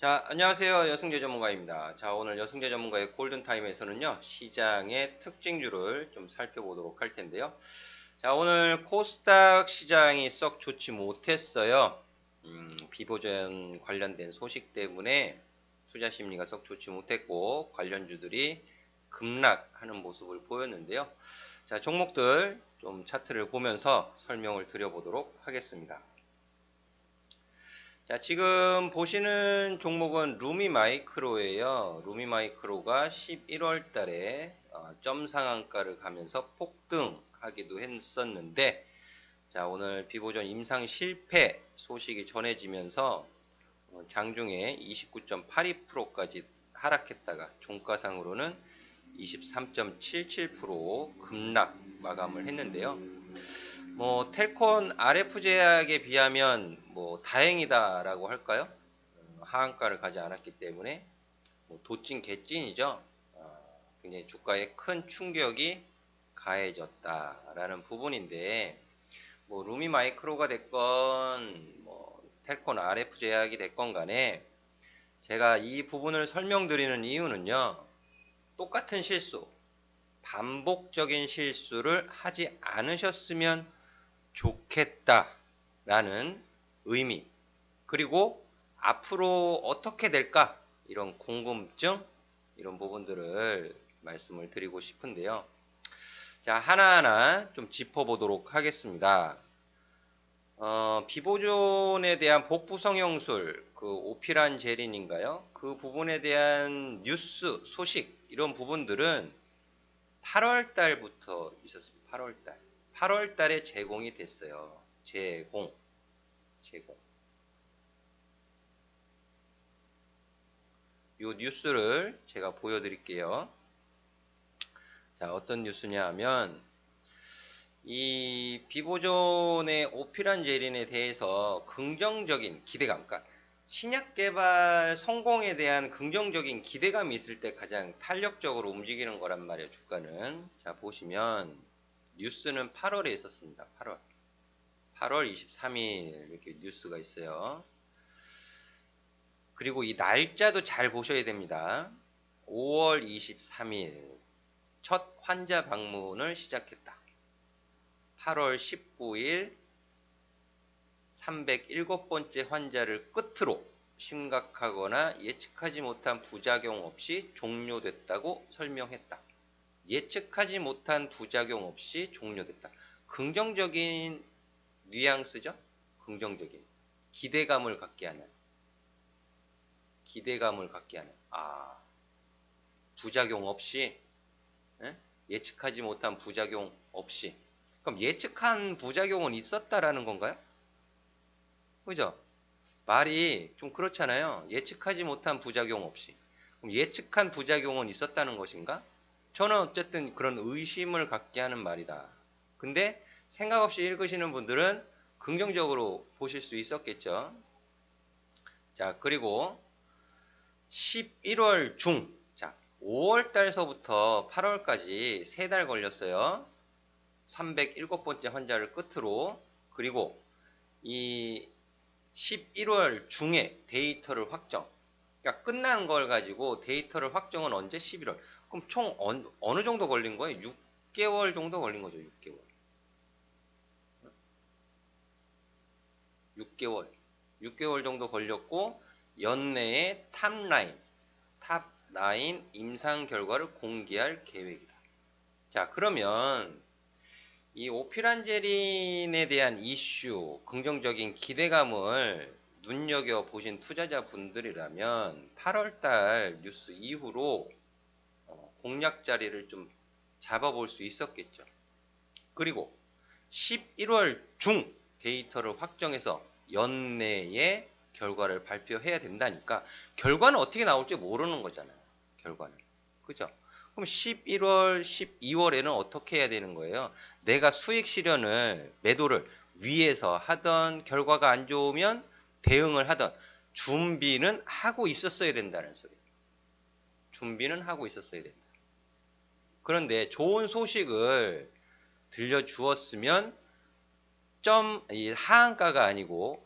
자, 안녕하세요. 여승재 전문가입니다. 자, 오늘 여승재 전문가의 골든타임에서는요, 시장의 특징주를 좀 살펴보도록 할 텐데요. 자, 오늘 코스닥 시장이 썩 좋지 못했어요. 비보전 관련된 소식 때문에 투자 심리가 썩 좋지 못했고, 관련주들이 급락하는 모습을 보였는데요. 자, 종목들 좀 차트를 보면서 설명을 드려보도록 하겠습니다. 자, 지금 보시는 종목은 루미마이크로예요. 루미마이크로가 11월 달에 점 상한가를 가면서 폭등하기도 했었는데, 자, 오늘 비보전 임상 실패 소식이 전해지면서 장중에 29.82%까지 하락했다가 종가상으로는 23.77% 급락 마감을 했는데요. 텔콘 RF 제약에 비하면 다행이다라고 할까요? 하한가를 가지 않았기 때문에 도찐 개찐이죠. 굉장히 주가에 큰 충격이 가해졌다라는 부분인데, 루미 마이크로가 됐건 텔콘 RF 제약이 됐건 간에 제가 이 부분을 설명드리는 이유는요, 똑같은 실수, 반복적인 실수를 하지 않으셨으면 좋겠다라는 의미, 그리고 앞으로 어떻게 될까, 이런 궁금증, 이런 부분들을 말씀을 드리고 싶은데요. 자, 하나하나 좀 짚어보도록 하겠습니다. 비보존에 대한 복부성형술, 그 오피란 제린인가요? 그 부분에 대한 뉴스, 소식, 이런 부분들은 8월 달부터 있었습니다. 8월 달. 8월 달에 제공이 됐어요. 제공. 요 뉴스를 제가 보여드릴게요. 자, 어떤 뉴스냐 하면, 이 비보존의 오피란 제린에 대해서 긍정적인 기대감, 그러니까 신약 개발 성공에 대한 긍정적인 기대감이 있을 때 가장 탄력적으로 움직이는 거란 말이에요, 주가는. 자, 보시면 뉴스는 8월에 있었습니다. 8월 23일 이렇게 뉴스가 있어요. 그리고 이 날짜도 잘 보셔야 됩니다. 5월 23일 첫 환자 방문을 시작했다. 8월 19일 307번째 환자를 끝으로 심각하거나 예측하지 못한 부작용 없이 종료됐다고 설명했다. 예측하지 못한 부작용 없이 종료됐다. 긍정적인 뉘앙스죠? 긍정적인. 기대감을 갖게 하는. 부작용 없이, 예측하지 못한 부작용 없이. 그럼 예측한 부작용은 있었다라는 건가요? 그죠? 말이 좀 그렇잖아요. 예측하지 못한 부작용 없이. 그럼 예측한 부작용은 있었다는 것인가? 저는 어쨌든 그런 의심을 갖게 하는 말이다. 근데 생각 없이 읽으시는 분들은 긍정적으로 보실 수 있었겠죠. 자, 그리고 11월 중, 자, 5월 달서부터 8월까지 3달 걸렸어요. 307번째 환자를 끝으로. 그리고 이 11월 중에 데이터를 확정. 그러니까 끝난 걸 가지고 데이터를 확정은 언제? 11월. 그럼 총 어느 정도 걸린 거예요? 6개월 정도 걸린 거죠. 6개월. 6개월 정도 걸렸고, 연내에 탑라인 임상 결과를 공개할 계획이다. 자, 그러면 이 오피란제린에 대한 이슈, 긍정적인 기대감을 눈여겨보신 투자자분들이라면 8월달 뉴스 이후로 공략 자리를 좀 잡아볼 수 있었겠죠. 그리고 11월 중 데이터를 확정해서 연내에 결과를 발표해야 된다니까, 결과는 어떻게 나올지 모르는 거잖아요. 결과는. 그죠? 그럼 11월, 12월에는 어떻게 해야 되는 거예요? 내가 수익 실현을, 매도를 위에서 하던, 결과가 안 좋으면 대응을 하던 준비는 하고 있었어야 된다는 소리예요. 준비는 하고 있었어야 된다. 그런데 좋은 소식을 들려주었으면 하한가가 아니고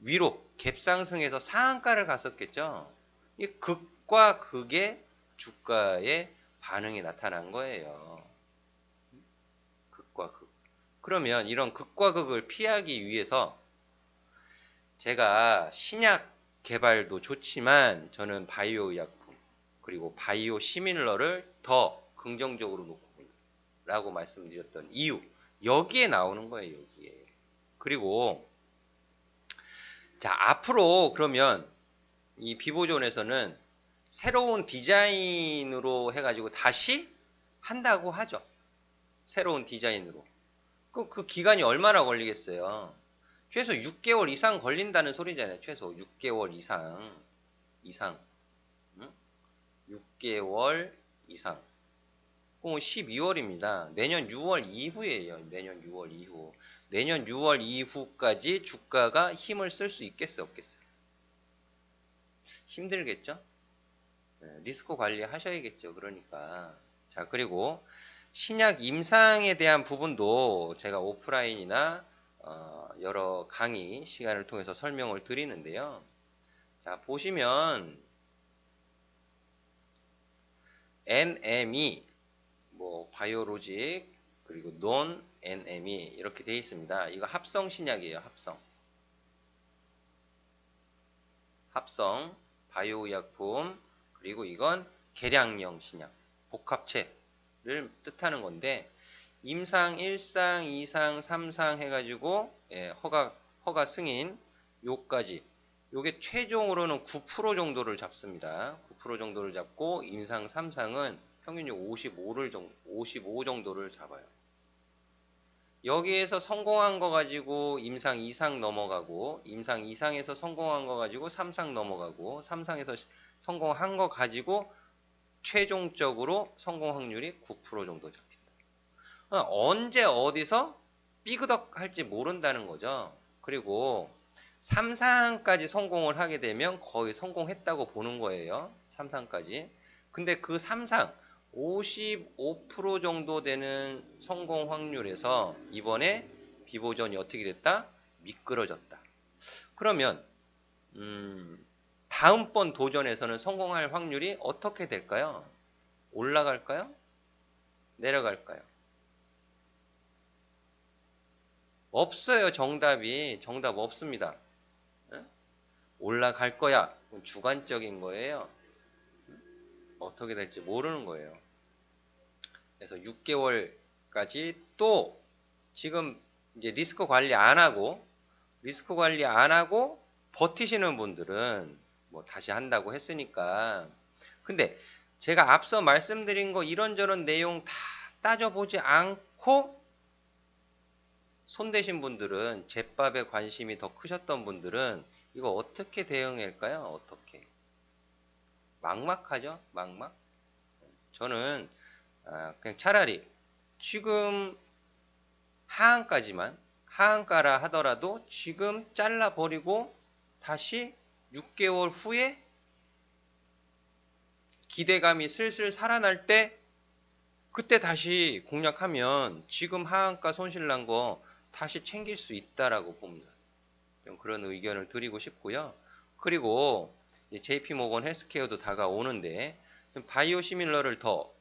위로 갭상승해서 상한가를 갔었겠죠. 이 극과 극의 주가의 반응이 나타난 거예요. 극과 극. 그러면 이런 극과 극을 피하기 위해서 제가 신약 개발도 좋지만 저는 바이오 의약품 그리고 바이오 시밀러를 더 긍정적으로 놓고 라고 말씀드렸던 이유, 여기에 나오는 거예요. 여기에. 그리고 자, 앞으로 그러면 이 비보존에서는 새로운 디자인으로 해가지고 다시 한다고 하죠. 새로운 디자인으로. 그 기간이 얼마나 걸리겠어요? 최소 6개월 이상 걸린다는 소리잖아요. 최소 6개월 이상. 응? 6개월 이상. 그럼 12월입니다. 내년 6월 이후예요. 내년 6월 이후. 내년 6월 이후까지 주가가 힘을 쓸 수 있겠어요? 없겠어요? 힘들겠죠? 리스크 관리 하셔야겠죠. 그러니까. 자, 그리고 신약 임상에 대한 부분도 제가 오프라인이나 여러 강의 시간을 통해서 설명을 드리는데요. 자, 보시면 NME, 뭐 바이오로직, 그리고 논 NME 이렇게 되어 있습니다. 이거 합성 신약이에요. 합성 바이오의약품, 그리고 이건 계량형 신약, 복합체를 뜻하는 건데 임상 1상, 2상, 3상 해가지고 허가 승인 요까지 요게 최종으로는 9% 정도를 잡습니다. 9% 정도를 잡고 임상 3상은 평균적 55 정도를 잡아요. 여기에서 성공한 거 가지고 임상 2상 넘어가고 임상 2상에서 성공한 거 가지고 3상 넘어가고 3상에서 성공한 거 가지고 최종적으로 성공 확률이 9% 정도 잡힌다. 언제 어디서 삐그덕 할지 모른다는 거죠. 그리고 3상까지 성공을 하게 되면 거의 성공했다고 보는 거예요. 3상까지. 근데 그 3상 55% 정도 되는 성공 확률에서 이번에 비보존이 어떻게 됐다? 미끄러졌다. 그러면 다음번 도전에서는 성공할 확률이 어떻게 될까요? 올라갈까요? 내려갈까요? 없어요. 정답 없습니다. 올라갈 거야. 주관적인 거예요. 어떻게 될지 모르는 거예요. 그래서 6개월까지 또 지금 이제 리스크 관리 안 하고 버티시는 분들은 뭐 다시 한다고 했으니까. 근데 제가 앞서 말씀드린 거 이런저런 내용 다 따져보지 않고 손대신 분들은, 제밥에 관심이 더 크셨던 분들은 이거 어떻게 대응할까요? 어떻게? 막막하죠? 막막? 저는 그냥 차라리 지금 하한가라 하더라도 지금 잘라버리고 다시 6개월 후에 기대감이 슬슬 살아날 때 그때 다시 공략하면 지금 하한가 손실난 거 다시 챙길 수 있다라고 봅니다. 좀 그런 의견을 드리고 싶고요. 그리고 JP모건 헬스케어도 다가오는데 바이오 시밀러를 더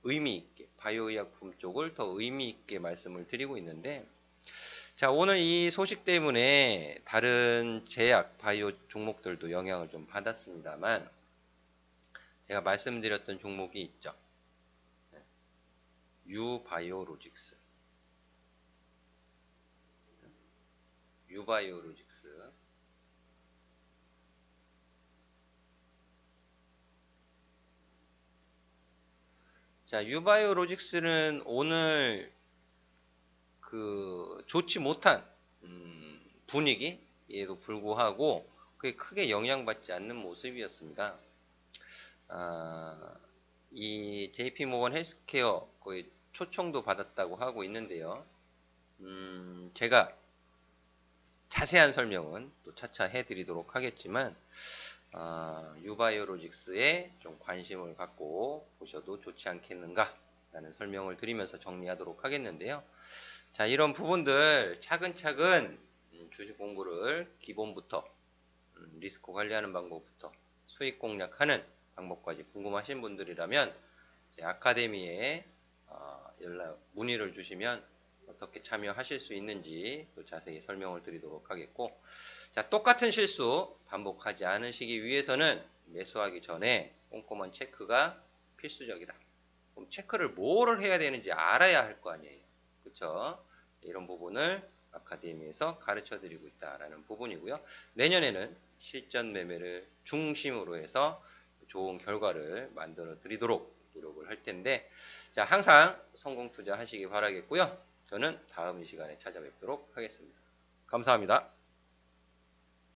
의미 있게, 바이오 의약품 쪽을 더 의미 있게 말씀을 드리고 있는데, 자, 오늘 이 소식 때문에 다른 제약 바이오 종목들도 영향을 좀 받았습니다만 제가 말씀드렸던 종목이 있죠. 유바이오로직스. 자, 유바이오로직스는 오늘 그 좋지 못한 분위기에도 불구하고 그게 크게 영향받지 않는 모습이었습니다. 이 JP모건 헬스케어 거의 초청도 받았다고 하고 있는데요. 제가 자세한 설명은 또 차차 해드리도록 하겠지만 유바이오로직스에 좀 관심을 갖고 보셔도 좋지 않겠는가 라는 설명을 드리면서 정리하도록 하겠는데요. 자, 이런 부분들 차근차근 주식 공부를 기본부터 리스크 관리하는 방법부터 수익 공략하는 방법까지 궁금하신 분들이라면 제 아카데미에 문의를 주시면 어떻게 참여하실 수 있는지 또 자세히 설명을 드리도록 하겠고, 자, 똑같은 실수 반복하지 않으시기 위해서는 매수하기 전에 꼼꼼한 체크가 필수적이다. 그럼 체크를 뭐를 해야 되는지 알아야 할 거 아니에요. 그렇죠? 이런 부분을 아카데미에서 가르쳐 드리고 있다라는 부분이고요. 내년에는 실전 매매를 중심으로 해서 좋은 결과를 만들어 드리도록 노력을 할 텐데, 자, 항상 성공 투자하시기 바라겠고요. 저는 다음 이 시간에 찾아뵙도록 하겠습니다. 감사합니다.